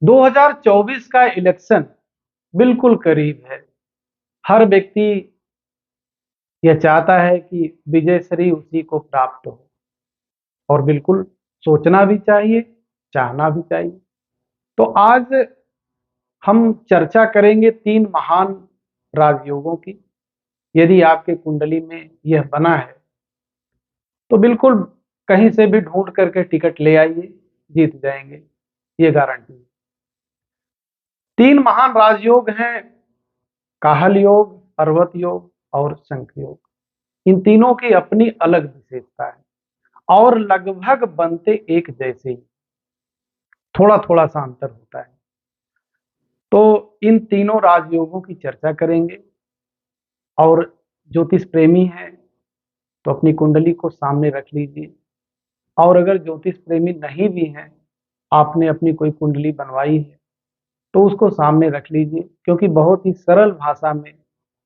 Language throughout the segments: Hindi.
2024 का इलेक्शन बिल्कुल करीब है। हर व्यक्ति यह चाहता है कि विजय श्री उसी को प्राप्त हो और बिल्कुल सोचना भी चाहिए, चाहना भी चाहिए। तो आज हम चर्चा करेंगे 3 महान राजयोगों की। यदि आपके कुंडली में यह बना है तो बिल्कुल कहीं से भी ढूंढ करके टिकट ले आइए, जीत जाएंगे, ये गारंटी है। 3 महान राजयोग हैं, काहल योग, पर्वत योग और शंख योग। इन तीनों की अपनी अलग विशेषता है और लगभग बनते एक जैसे ही, थोड़ा थोड़ा सा अंतर होता है। तो इन तीनों राजयोगों की चर्चा करेंगे। और ज्योतिष प्रेमी हैं तो अपनी कुंडली को सामने रख लीजिए। और अगर ज्योतिष प्रेमी नहीं भी हैं, आपने अपनी कोई कुंडली बनवाई है तो उसको सामने रख लीजिए, क्योंकि बहुत ही सरल भाषा में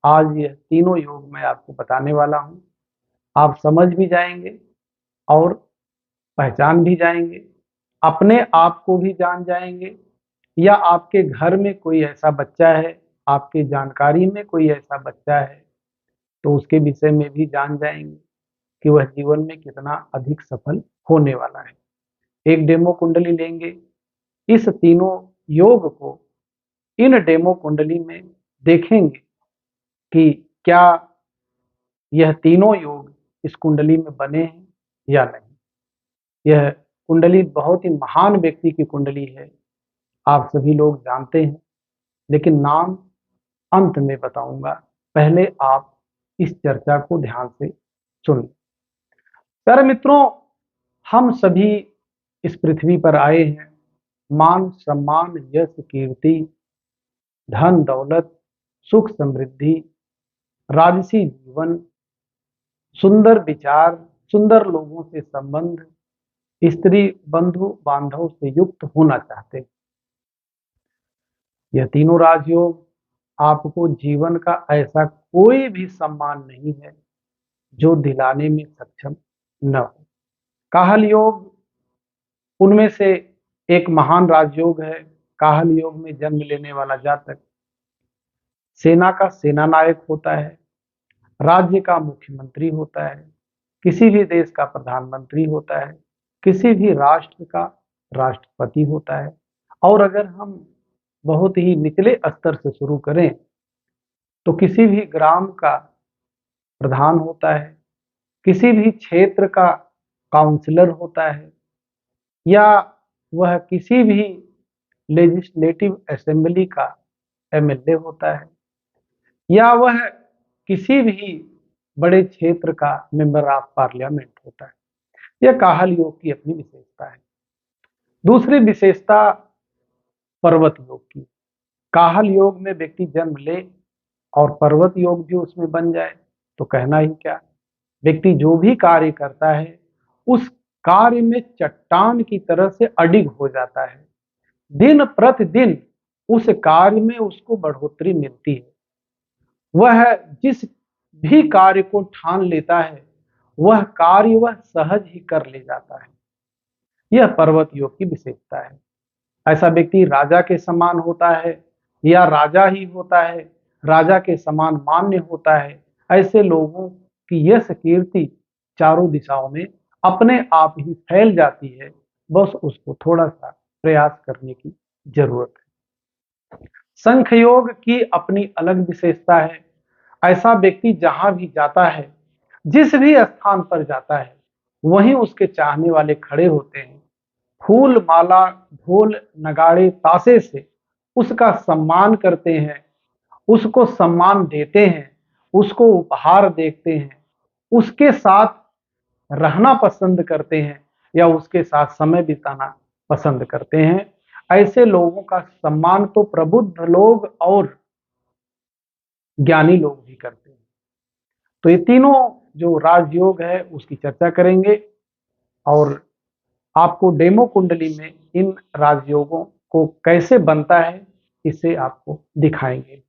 आज यह तीनों योग मैं आपको बताने वाला हूँ। आप समझ भी जाएंगे और पहचान भी जाएंगे, अपने आप को भी जान जाएंगे, या आपके घर में कोई ऐसा बच्चा है, आपकी जानकारी में कोई ऐसा बच्चा है तो उसके विषय में भी जान जाएंगे कि वह जीवन में कितना अधिक सफल होने वाला है। एक डेमो कुंडली लेंगे, इस तीनों योग को इन डेमो कुंडली में देखेंगे कि क्या यह तीनों योग इस कुंडली में बने हैं या नहीं। यह कुंडली बहुत ही महान व्यक्ति की कुंडली है, आप सभी लोग जानते हैं, लेकिन नाम अंत में बताऊंगा। पहले आप इस चर्चा को ध्यान से सुन। प्यारे मित्रों, हम सभी इस पृथ्वी पर आए हैं मान सम्मान यश कीर्ति धन दौलत सुख समृद्धि राजसी जीवन सुंदर विचार सुंदर लोगों से संबंध स्त्री बंधु बांधव से युक्त होना चाहते हैं। यह तीनों राजयोग आपको जीवन का ऐसा कोई भी सम्मान नहीं है जो दिलाने में सक्षम न हो। काहल योग उनमें से एक महान राजयोग है। काहल योग में जन्म लेने वाला जातक सेना का सेना नायक होता है, राज्य का मुख्यमंत्री होता है, किसी भी देश का प्रधानमंत्री होता है, किसी भी राष्ट्र का राष्ट्रपति होता है। और अगर हम बहुत ही निचले स्तर से शुरू करें तो किसी भी ग्राम का प्रधान होता है, किसी भी क्षेत्र का काउंसलर होता है, या वह किसी भी लेजिस्लेटिव असेंबली का एमएलए होता है, या वह किसी भी बड़े क्षेत्र का मेंबर ऑफ पार्लियामेंट होता है। यह काहल योग की अपनी विशेषता है। दूसरी विशेषता पर्वत योग की। काहल योग में व्यक्ति जन्म ले और पर्वत योग भी उसमें बन जाए तो कहना ही क्या। व्यक्ति जो भी कार्य करता है उस कार्य में चट्टान की तरह से अडिग हो जाता है। दिन प्रतिदिन उस कार्य में उसको बढ़ोतरी मिलती है। वह जिस भी कार्य को ठान लेता है वह कार्य वह सहज ही कर ले जाता है। यह पर्वत योग की विशेषता है। ऐसा व्यक्ति राजा के समान होता है या राजा ही होता है, राजा के समान मान्य होता है। ऐसे लोगों की यश कीर्ति चारों दिशाओं में अपने आप ही फैल जाती है, बस उसको थोड़ा सा प्रयास करने की जरूरत है। शंख योग की अपनी अलग विशेषता है। ऐसा व्यक्ति जहां भी जाता है, जिस भी स्थान पर जाता है, वहीं उसके चाहने वाले खड़े होते हैं। फूल माला ढोल नगाड़े ताशे से उसका सम्मान करते हैं, उसको सम्मान देते हैं, उसको उपहार देते हैं, उसके साथ रहना पसंद करते हैं या उसके साथ समय बिताना पसंद करते हैं। ऐसे लोगों का सम्मान तो प्रबुद्ध लोग और ज्ञानी लोग भी करते हैं। तो ये तीनों जो राजयोग है उसकी चर्चा करेंगे और आपको डेमो कुंडली में इन राजयोगों को कैसे बनता है इसे आपको दिखाएंगे।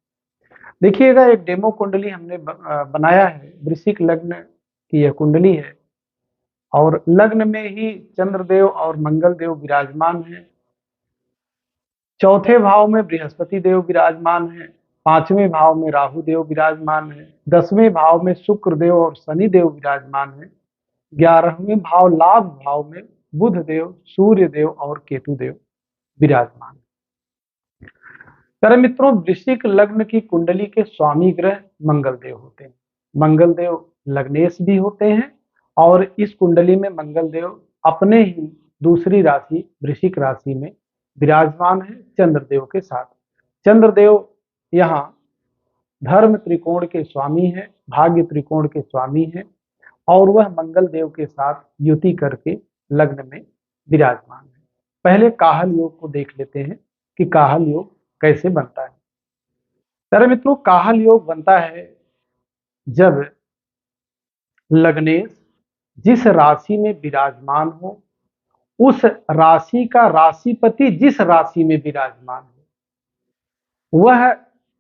देखिएगा, एक डेमो कुंडली हमने बनाया है। वृश्चिक लग्न की यह कुंडली है और लग्न में ही चंद्रदेव और मंगल देव विराजमान हैं। चौथे भाव में बृहस्पति देव विराजमान है, पांचवें भाव में राहु देव विराजमान है, 10वें भाव में शुक्र देव और शनि देव विराजमान है, 11वें भाव लाभ भाव में बुध देव, सूर्य देव और केतु देव विराजमान है। प्यारे मित्रों, वृश्चिक लग्न की कुंडली के स्वामी ग्रह मंगल देव होते हैं। मंगल देव लग्नेश भी होते हैं और इस कुंडली में मंगल देव अपने ही दूसरी राशि वृश्चिक राशि में विराजमान है चंद्रदेव के साथ। चंद्रदेव यहाँ धर्म त्रिकोण के स्वामी है, भाग्य त्रिकोण के स्वामी है और वह मंगल देव के साथ युति करके लग्न में विराजमान है। पहले काहल योग को देख लेते हैं कि काहल योग कैसे बनता है। प्यारे मित्रों, काहल योग बनता है जब लग्नेश जिस राशि में विराजमान हो, उस राशि का राशिपति जिस राशि में विराजमान हो, वह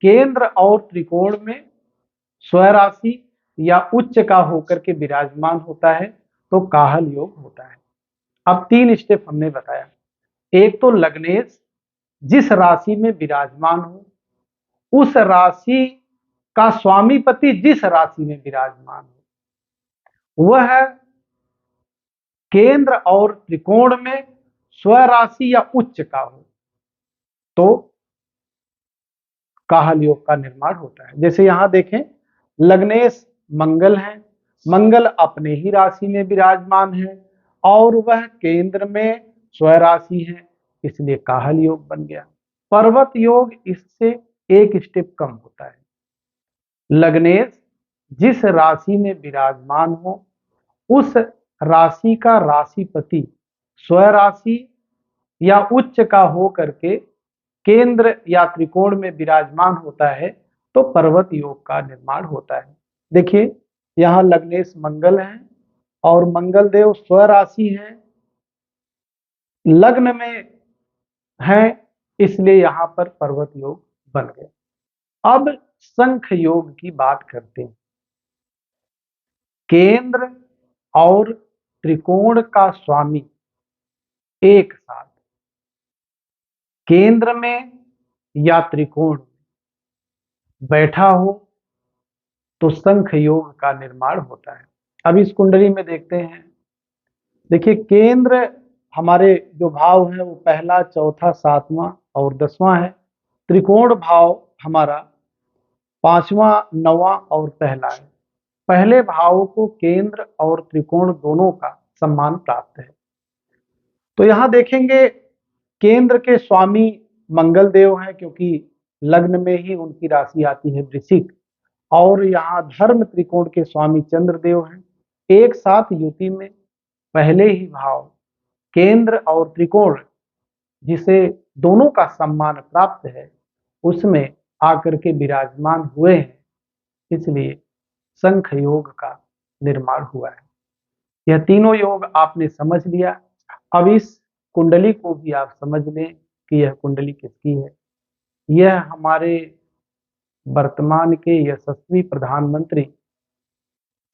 केंद्र और त्रिकोण में स्वराशि या उच्च का होकर के विराजमान होता है तो काहल योग होता है। अब 3 स्टेप हमने बताया। एक तो लग्नेश जिस राशि में विराजमान हो, उस राशि का स्वामीपति जिस राशि में विराजमान हो, वह केंद्र और त्रिकोण में स्वराशि या उच्च का हो तो काहल योग का निर्माण होता है। जैसे यहां देखें, लग्नेश मंगल है, मंगल अपने ही राशि में विराजमान है और वह केंद्र में स्वराशि है, इसलिए काहल योग बन गया। पर्वत योग इससे एक स्टेप कम होता है। लग्नेश जिस राशि में विराजमान हो, उस राशि का राशिपति स्वराशि या उच्च का हो करके केंद्र या त्रिकोण में विराजमान होता है तो पर्वत योग का निर्माण होता है। देखिए, यहाँ लग्नेश मंगल है और मंगल देव स्वराशि है, लग्न में है, इसलिए यहाँ पर पर्वत योग बन गया। अब शंख योग की बात करते हैं। केंद्र और त्रिकोण का स्वामी एक साथ केंद्र में या त्रिकोण में बैठा हो तो शंख योग का निर्माण होता है। अब इस कुंडली में देखते हैं। देखिए, केंद्र हमारे जो भाव है वो पहला, चौथा, 7वां और 10वां है। त्रिकोण भाव हमारा 5वां, 9वां और पहला है। पहले भाव को केंद्र और त्रिकोण दोनों का सम्मान प्राप्त है। तो यहां देखेंगे केंद्र के स्वामी मंगल देव हैं, क्योंकि लग्न में ही उनकी राशि आती है वृश्चिक, और यहाँ धर्म त्रिकोण के स्वामी चंद्रदेव हैं। एक साथ युति में पहले ही भाव केंद्र और त्रिकोण जिसे दोनों का सम्मान प्राप्त है उसमें आकर के विराजमान हुए हैं, इसलिए शंख योग का निर्माण हुआ है। यह तीनों योग आपने समझ लिया। अब इस कुंडली को भी आप समझ लें कि यह कुंडली किसकी है। यह हमारे वर्तमान के यशस्वी प्रधानमंत्री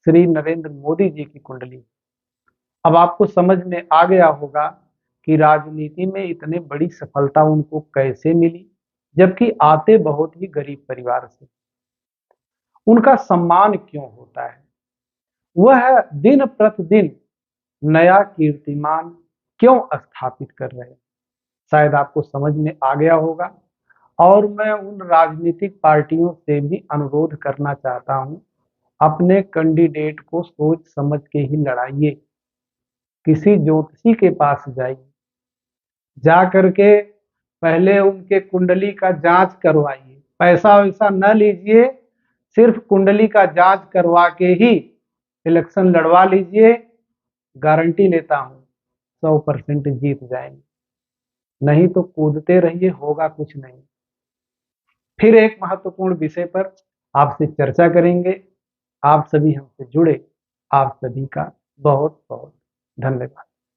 श्री नरेंद्र मोदी जी की कुंडली। अब आपको समझ में आ गया होगा कि राजनीति में इतने बड़ी सफलता उनको कैसे मिली, जबकि आते बहुत ही गरीब परिवार से। उनका सम्मान क्यों होता है, वह दिन प्रतिदिन नया कीर्तिमान क्यों स्थापित कर रहे हैं, शायद आपको समझ में आ गया होगा। और मैं उन राजनीतिक पार्टियों से भी अनुरोध करना चाहता हूं, अपने कैंडिडेट को सोच समझ के ही लड़ाइए। किसी ज्योतिषी के पास जाइए, जा करके पहले उनके कुंडली का जांच करवाइए। पैसा वैसा न लीजिए, सिर्फ कुंडली का जांच करवा के ही इलेक्शन लड़वा लीजिए। गारंटी लेता हूं 100% जीत जाएंगे। नहीं तो कूदते रहिए, होगा कुछ नहीं। फिर एक महत्वपूर्ण विषय पर आपसे चर्चा करेंगे। आप सभी हमसे जुड़े, आप सभी का बहुत बहुत धन्यवाद।